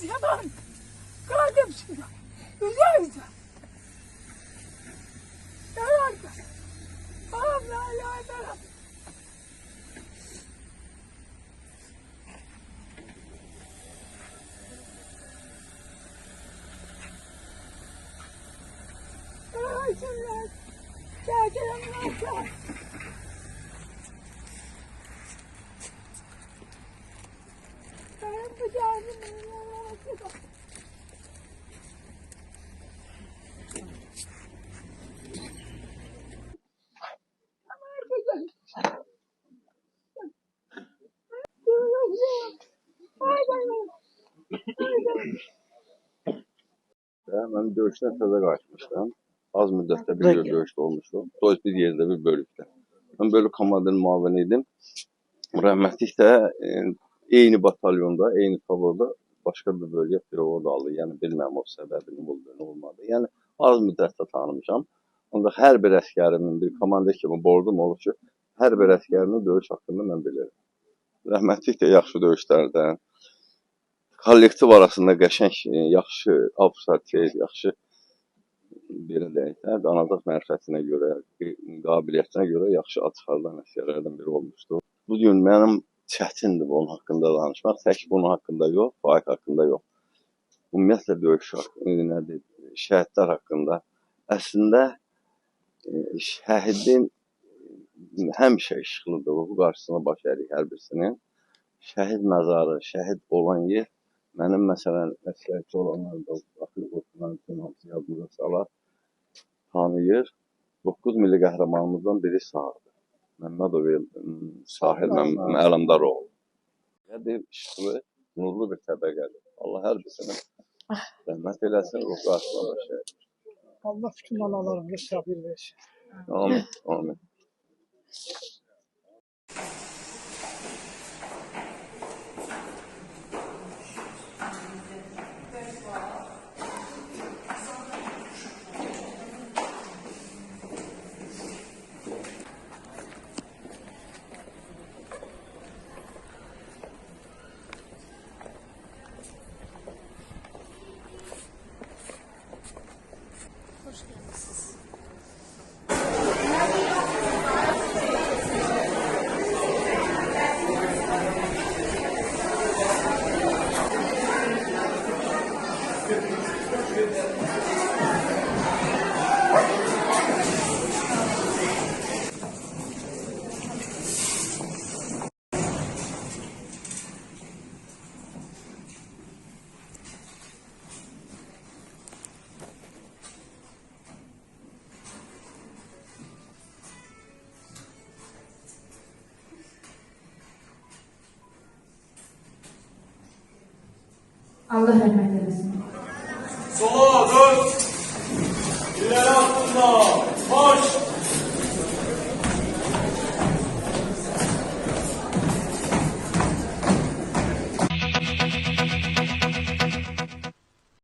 Yaman. Kaldım şimdi. Güzel. Yalan. Allah ya. Ay canım. Gel. Ben bu canımı Ben döyüşdən təzə qayıtmışdım. Az müddətdə bir yıl döyüşdə olmuşum. Doyuz bir yerdə bir bölükdə. Ben bölük komandanın muavini idim. Rəhmətlik də eyni batalyonda, eyni taburda başqa bir bölgə pirovoda aldı. Yəni bilməm o səbəbini buldu, nə olmadı. Yəni az müddətdə tanımışam. Ancaq hər bir əskərimin bir komanda kimi bordum olur ki, hər bir əskərinin döyüş haqqında mən bilirim. Rəhmətlik də yaxşı döyüşlərdən, kollektiv arasında qəşəng, yaxşı avtoritet, yaxşı belə deyək də, qanadaq mərifətinə görə, qabiliyyətinə görə yaxşı çıxarılan əsgərlərdən biri olmuşdu. Bugün mənim çətindir bunun haqqında danışmaq. Tək bunun haqqında yox, Faik haqqında yox. Ümumiyyətlə döyüş haqqında, şəhidlər haqqında. Əslində şəhidin həmişə işıqlıdır. Bu qarşısına baş ərik hər birisinin. Şəhid məzarı, şəhid olan yer mənim məsələn əsgərçi olanlar da daxil qoşulan hamısı yadımıza salar, tanıyır. 9 milli qəhrəmanımızdan biri Sahildir. Məmmədov Sahil Əlamdaroğlu. Yəni işıqlı, nurlu bir təbəqədir. Allah hər birisini rəhmət eləsin, ruh qarşısına baş ərik. Allah bütün analarımıza sabır versin. Amin, amin. Hoş geldiniz. Allah rəhmət eləsin.